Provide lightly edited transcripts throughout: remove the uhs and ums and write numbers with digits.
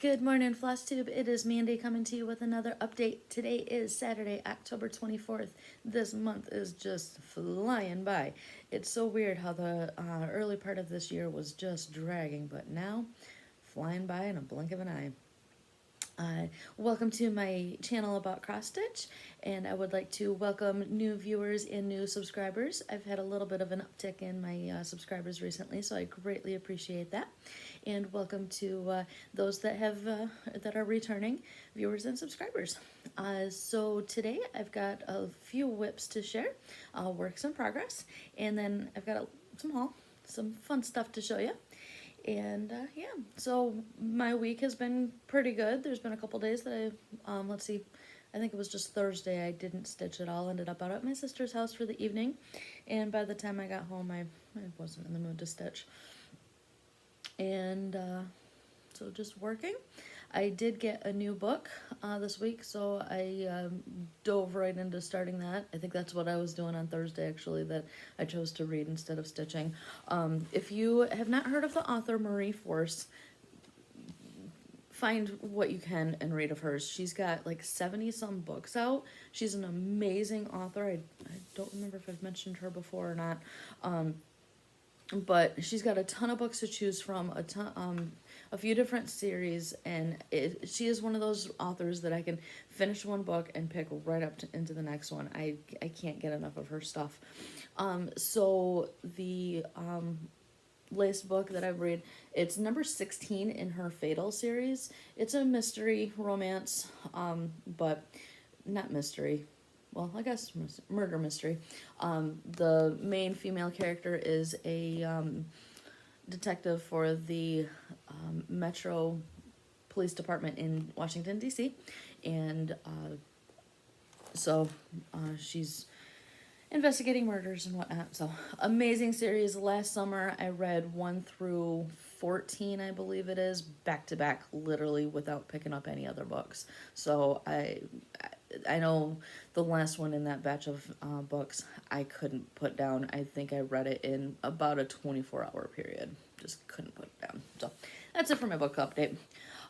Good morning, Flosstube. It is Mandy coming to you with another update. Today is Saturday, October 24th. This month is just flying by. It's so weird how the early part of this year was just dragging, but now flying by in a blink of an eye. Welcome to my channel about cross stitch, and I would like to welcome new viewers and new subscribers. I've had a little bit of an uptick in my subscribers recently, so I greatly appreciate that. And welcome to those that have that are returning viewers and subscribers. So today I've got a few whips to share, works in progress, and then I've got some fun stuff to show you. And yeah, so my week has been pretty good. There's been a couple days that let's see, I think it was just Thursday I didn't stitch at all. Ended up out at my sister's house for the evening, and by the time I got home I wasn't in the mood to stitch. And so just working. I did get a new book this week, so I dove right into starting that. I think that's what I was doing on Thursday, actually, that I chose to read instead of stitching. If you have not heard of the author Marie Force, find what you can and read of hers. She's got like 70-some books out. She's an amazing author. I don't remember if I've mentioned her before or not. But she's got a ton of books to choose from, a few different series, and she is one of those authors that I can finish one book and pick right up into the next one. I can't get enough of her stuff. So the latest book that I've read, it's number 16 in her Fatal series. It's a mystery romance, but not mystery. Well, I guess murder mystery. The main female character is a detective for the Metro Police Department in Washington, D.C. And so she's investigating murders and whatnot. So amazing series. Last summer I read 1 through 14, I believe it is, back to back, literally without picking up any other books. So I know the last one in that batch of books I couldn't put down. I think I read it in about a 24-hour period. Just couldn't put it down. So that's it for my book update.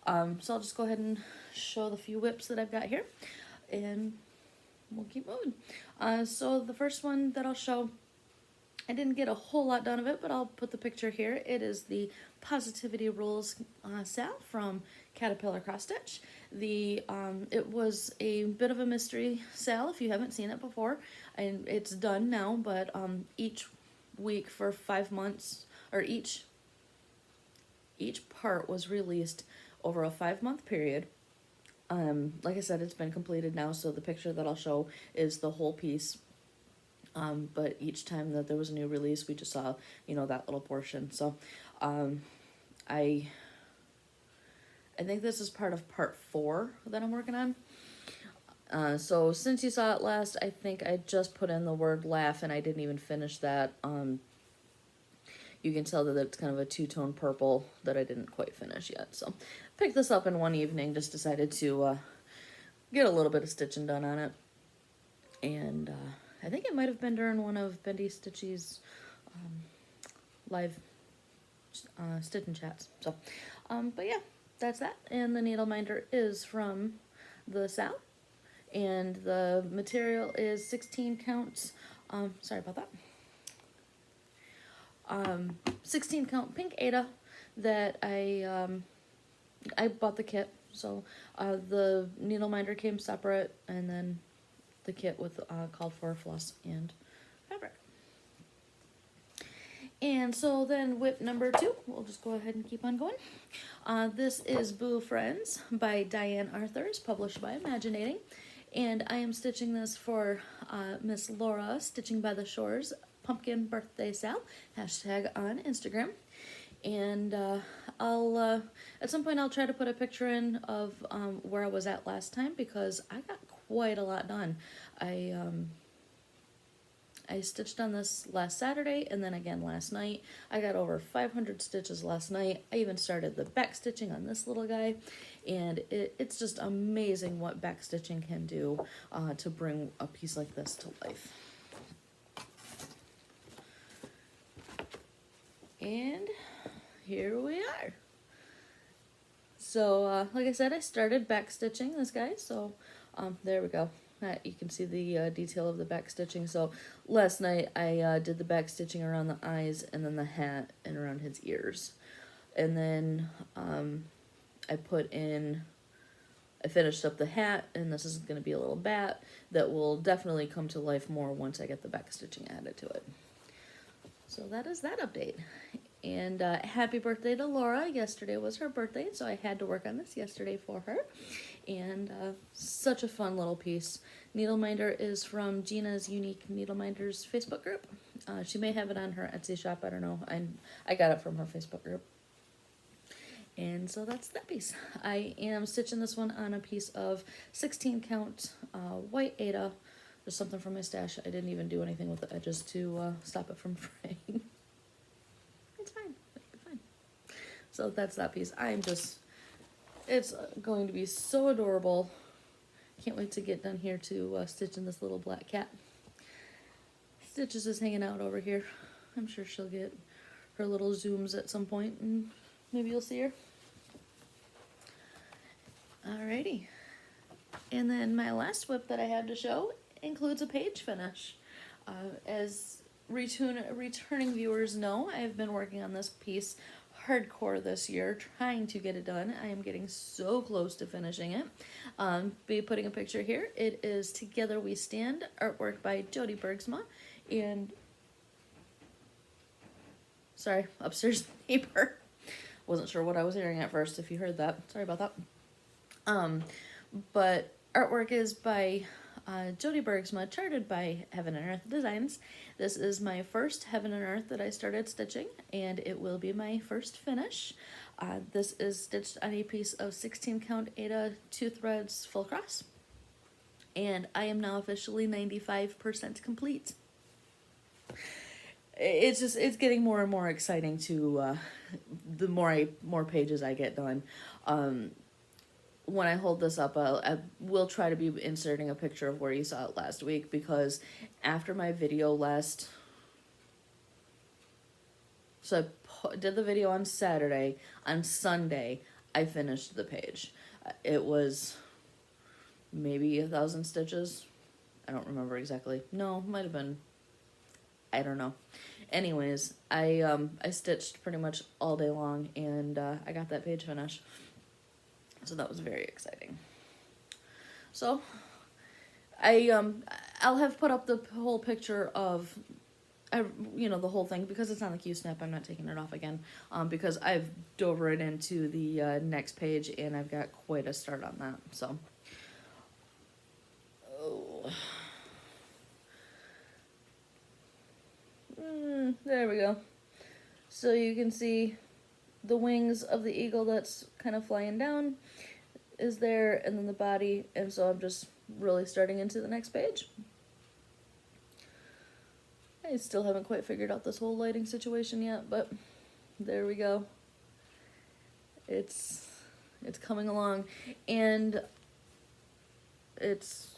So I'll just go ahead and show the few whips that I've got here, and we'll keep moving. So the first one that I'll show, I didn't get a whole lot done of it, but I'll put the picture here. It is the Positivity Rules SAL from Caterpillar Cross Stitch. It was a bit of a mystery SAL if you haven't seen it before, and it's done now, but each week for 5 months, or each part was released over a 5-month period. Like I said, it's been completed now, so the picture that I'll show is the whole piece. But each time that there was a new release, we just saw, that little portion. So, I think this is part of part 4 that I'm working on. So since you saw it last, I think I just put in the word laugh, and I didn't even finish that. You can tell that it's kind of a 2-tone purple that I didn't quite finish yet. So picked this up in one evening, just decided to get a little bit of stitching done on it. And I think it might have been during one of Bendy Stitchy's live stitching chats. So, but yeah, that's that. And the needle minder is from the SAL, and the material is 16 counts. Sorry about that. 16 count pink aida that I bought the kit. So the needle minder came separate, and then the kit with called for floss and fabric. And so then whip number 2, we'll just go ahead and keep on going. This is Boo Friends by Diane Arthurs, published by Imaginating. And I am stitching this for Miss Laura, Stitching by the Shores, Pumpkin Birthday Sal, hashtag on Instagram. And I'll at some point I'll try to put a picture in of where I was at last time, because I got quite a lot done. I stitched on this last Saturday, and then again last night. I got over 500 stitches last night. I even started the back stitching on this little guy, and it's just amazing what back stitching can do to bring a piece like this to life. And here we are. So, like I said, I started back stitching this guy, so there we go. You can see the detail of the back stitching. So last night I did the back stitching around the eyes and then the hat and around his ears. And then I finished up the hat, and this is going to be a little bat that will definitely come to life more once I get the back stitching added to it. So that is that update. And happy birthday to Laura. Yesterday was her birthday, so I had to work on this yesterday for her. And such a fun little piece. Needle Minder is from Gina's Unique Needle Minders Facebook group. She may have it on her Etsy shop, I don't know. I got it from her Facebook group. And so that's that piece. I am stitching this one on a piece of 16 count white Aida. There's something from my stash. I didn't even do anything with the edges to stop it from fraying. It's fine. It'll be fine. So that's that piece. It's going to be so adorable. Can't wait to get done here to stitch in this little black cat. Stitches is hanging out over here. I'm sure she'll get her little zooms at some point, and maybe you'll see her. Alrighty. And then my last whip that I have to show includes a page finish. As returning viewers know, I've been working on this piece hardcore this year, trying to get it done. I am getting so close to finishing it. Be putting a picture here. It is Together We Stand, artwork by Jody Bergsma, and sorry, upstairs neighbor. Wasn't sure what I was hearing at first, if you heard that. Sorry about that. But artwork is by Jody Bergsma, charted by Heaven and Earth Designs. This is my first Heaven and Earth that I started stitching, and it will be my first finish. This is stitched on a piece of 16 count Aida 2 threads full cross, and I am now officially 95% complete. It's getting more and more exciting to the more pages I get done. When I hold this up, I will try to be inserting a picture of where you saw it last week, because after my video so I did the video on Saturday. On Sunday, I finished the page. It was maybe 1,000 stitches. I don't remember exactly. No, might have been. I don't know. Anyways, I stitched pretty much all day long, and I got that page finished. So that was very exciting. So I'll have put up the whole picture of the whole thing, because it's on the Q-snap. I'm not taking it off again, because I've dove right into the next page, and I've got quite a start on that. So there we go. So you can see the wings of the eagle that's kind of flying down is there, and then the body, and so I'm just really starting into the next page. I still haven't quite figured out this whole lighting situation yet, but there we go. It's coming along, and it's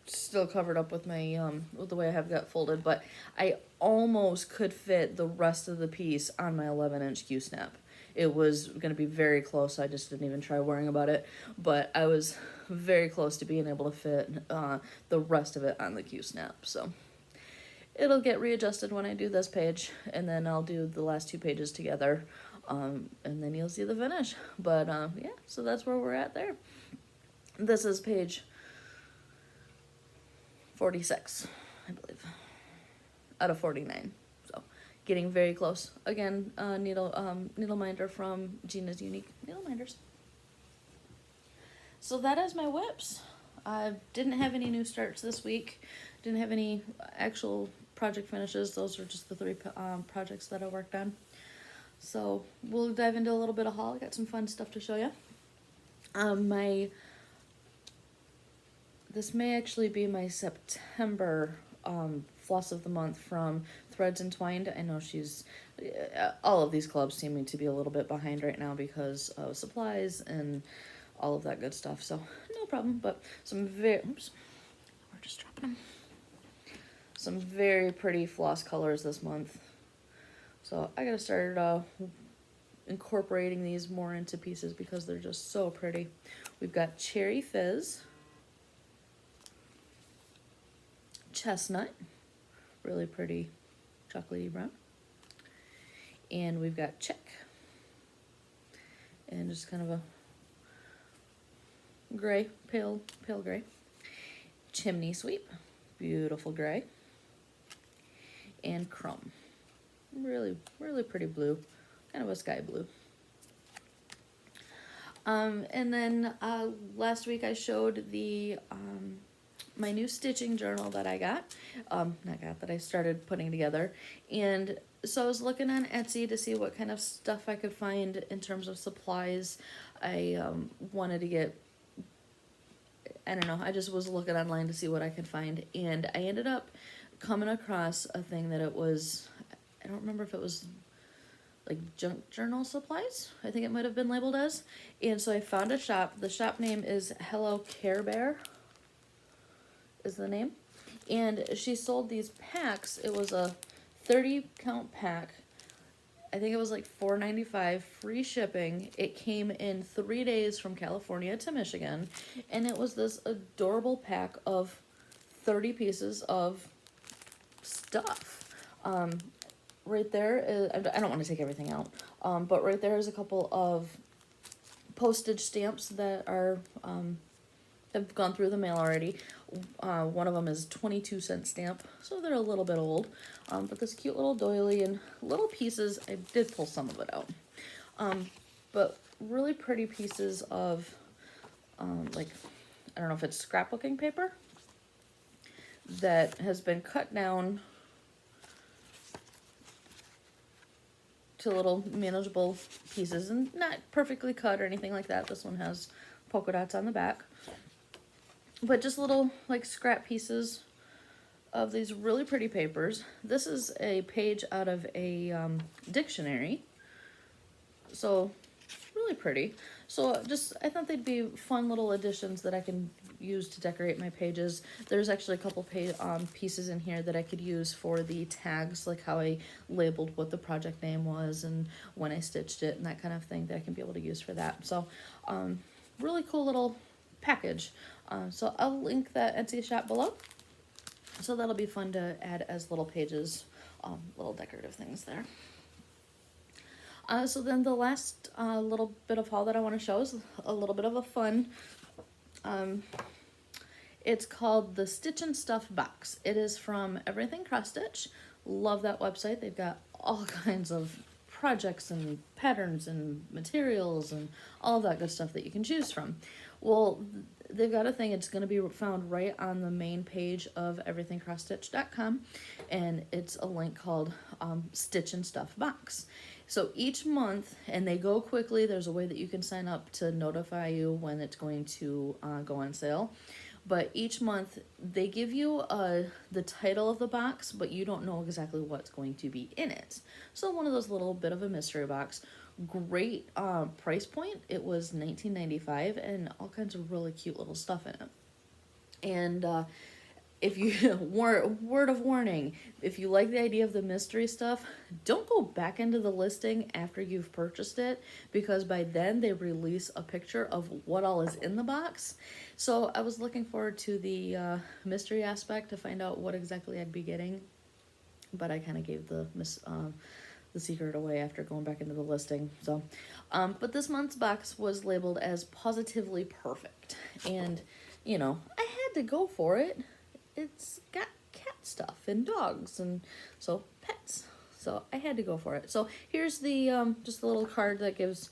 still covered up with my with the way I have got folded, but I almost could fit the rest of the piece on my 11-inch Q-snap. It was going to be very close. I just didn't even try worrying about it, but I was very close to being able to fit the rest of it on the Q-snap. So it'll get readjusted when I do this page, and then I'll do the last 2 pages together, and then you'll see the finish. But yeah, so that's where we're at there. This is page 46, I believe, out of 49. So getting very close. Again, needle minder from Gina's Unique Needle Minders. So that is my whips. I didn't have any new starts this week. Didn't have any actual project finishes. Those are just the 3 projects that I worked on. So we'll dive into a little bit of haul. I got some fun stuff to show you. This may actually be my September floss of the month from Threads Entwined. I know all of these clubs seeming to be a little bit behind right now because of supplies and all of that good stuff. So no problem, but we're just dropping them. Some very pretty floss colors this month. So I gotta start incorporating these more into pieces because they're just so pretty. We've got Cherry Fizz, Chestnut, really pretty chocolatey brown, and we've got Chick, and just kind of a gray, pale gray. Chimney Sweep, beautiful gray, and Crumb, really pretty blue, kind of a sky blue. And then last week I showed the my new stitching journal that I got, that I started putting together. And so I was looking on Etsy to see what kind of stuff I could find in terms of supplies. I wanted to get, I don't know, I just was looking online to see what I could find. And I ended up coming across a thing that it was, I don't remember if it was like junk journal supplies, I think it might have been labeled as. And so I found a shop. The shop name is HelloKareBear is the name. And she sold these packs. It was a 30 count pack. I think it was like $4.95, free shipping. It came in 3 days from California to Michigan. And it was this adorable pack of 30 pieces of stuff. Right there is, I don't want to take everything out, but right there is a couple of postage stamps that are have gone through the mail already. One of them is 22-cent stamp, so they're a little bit old, but this cute little doily and little pieces. I did pull some of it out, but really pretty pieces of like, I don't know if it's scrapbooking paper that has been cut down to little manageable pieces, and not perfectly cut or anything like that. This one has polka dots on the back, but just little like scrap pieces of these really pretty papers. This is a page out of a dictionary, so really pretty. So just, I thought they'd be fun little additions that I can use to decorate my pages. There's actually a couple pieces in here that I could use for the tags, like how I labeled what the project name was and when I stitched it and that kind of thing that I can be able to use for that. So really cool little package. So I'll link that Etsy shop below. So that'll be fun to add as little pages, little decorative things there. So then the last little bit of haul that I want to show is a little bit of a fun, it's called the Stitch and Stuff box. It is from Everything Cross Stitch. Love that website. They've got all kinds of projects and patterns and materials and all of that good stuff that you can choose from. Well, they've got a thing, it's going to be found right on the main page of everythingcrossstitch.com, and it's a link called Stitch and Stuff box. So each month, and they go quickly, there's a way that you can sign up to notify you when it's going to go on sale. But each month, they give you the title of the box, but you don't know exactly what's going to be in it. So one of those little bit of a mystery box. Great price point. It was $19.95 and all kinds of really cute little stuff in it. And if you, word of warning, if you like the idea of the mystery stuff, don't go back into the listing after you've purchased it, because by then they release a picture of what all is in the box. So I was looking forward to the mystery aspect to find out what exactly I'd be getting, but I kind of gave the secret away after going back into the listing. So, but this month's box was labeled as positively perfect, and you know, I had to go for it. It's got cat stuff and dogs and so pets, so I had to go for it. So here's the just a little card that gives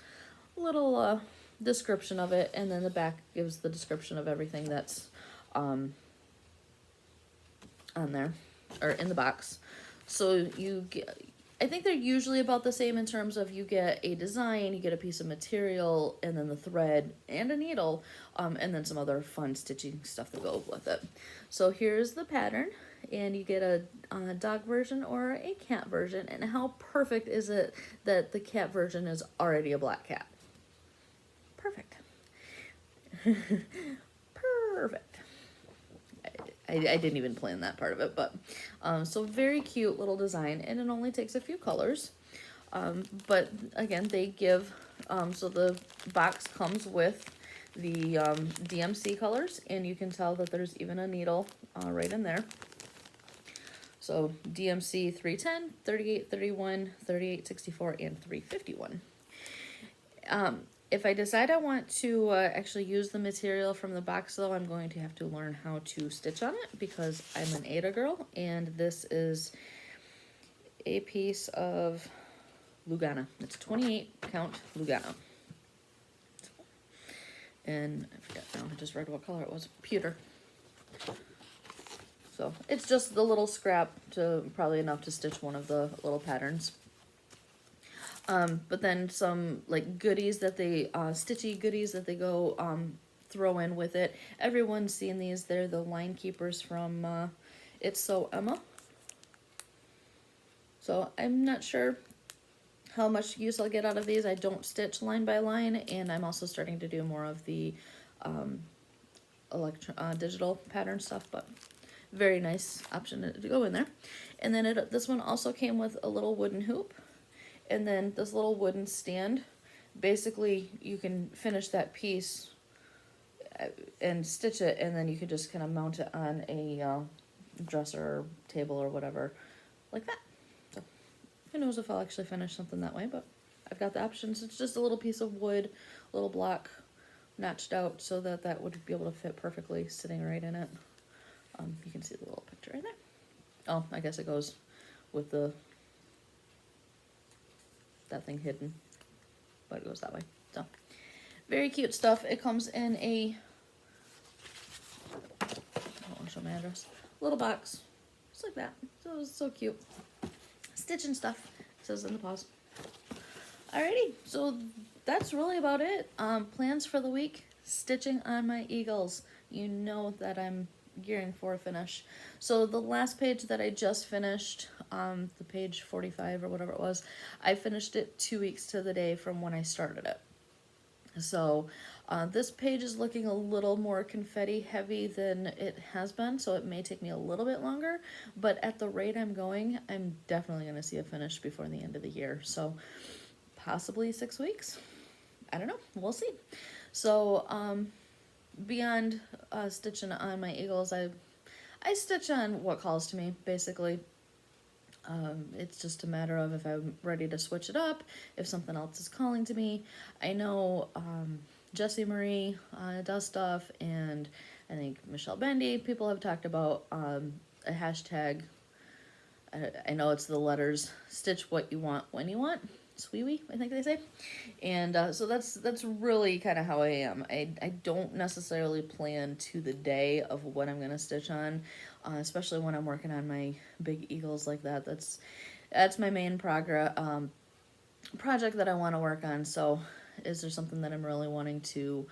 a little description of it, and then the back gives the description of everything that's on there or in the box. So you get, I think they're usually about the same in terms of you get a design, you get a piece of material, and then the thread and a needle, and then some other fun stitching stuff to go with it. So here's the pattern, and you get a dog version or a cat version. And how perfect is it that the cat version is already a black cat? Perfect. Perfect. I didn't even plan that part of it, but so very cute little design, and it only takes a few colors. But again, they give, so the box comes with the DMC colors, and you can tell that there's even a needle right in there. So DMC 310, 38, 31, 38, 64, and 351. If I decide I want to actually use the material from the box, though, I'm going to have to learn how to stitch on it because I'm an Aida girl, and this is a piece of Lugana. It's 28 count Lugana. And I forget now, I just read what color it was. Pewter. So it's just the little scrap to probably enough to stitch one of the little patterns. But then some like goodies that they, stitchy goodies that they go throw in with it. Everyone's seen these. They're the line keepers from It's So Emma. So I'm not sure how much use I'll get out of these. I don't stitch line by line, and I'm also starting to do more of the digital pattern stuff, but very nice option to go in there. And then this one also came with a little wooden hoop, and then this little wooden stand. Basically, you can finish that piece and stitch it, and then you can just kind of mount it on a dresser or table or whatever, like that. So who knows if I'll actually finish something that way, but I've got the options. It's just a little piece of wood, a little block notched out so that that would be able to fit perfectly sitting right in it. You can see the little picture right there. Oh, I guess it goes with that thing hidden, but it goes that way. So very cute stuff. It comes in a, I don't want to show my address, little box, just like that. So it's so cute. Stitching stuff, it says in the paws. Alrighty, so that's really about it. Plans for the week: stitching on my eagles. You know that I'm gearing for a finish. So the last page that I just finished, the page 45 or whatever it was, I finished it 2 weeks to the day from when I started it. So this page is looking a little more confetti heavy than it has been, so it may take me a little bit longer, but at the rate I'm going, I'm definitely going to see a finish before the end of the year. So possibly 6 weeks. I don't know. We'll see. So beyond stitching on my eagles, I stitch on what calls to me, basically. It's just a matter of if I'm ready to switch it up, if something else is calling to me. I know Jessie Marie does stuff, and I think Michelle Bendy, people have talked about a hashtag. I know it's the letters, stitch what you want when you want. Sweewie, I think they say. And so that's really kind of how I am. I don't necessarily plan to the day of what I'm going to stitch on, especially when I'm working on my big eagles like that. That's my main project that I want to work on. So is there something that I'm really wanting to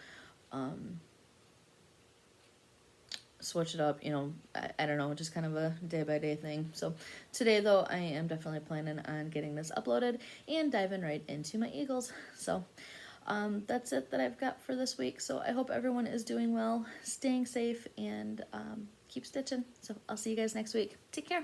switch it up, you know, I don't know, just kind of a day-by-day thing. So today, though, I am definitely planning on getting this uploaded and diving right into my eagles. So that's it that I've got for this week. So I hope everyone is doing well, staying safe, and keep stitching. So I'll see you guys next week. Take care.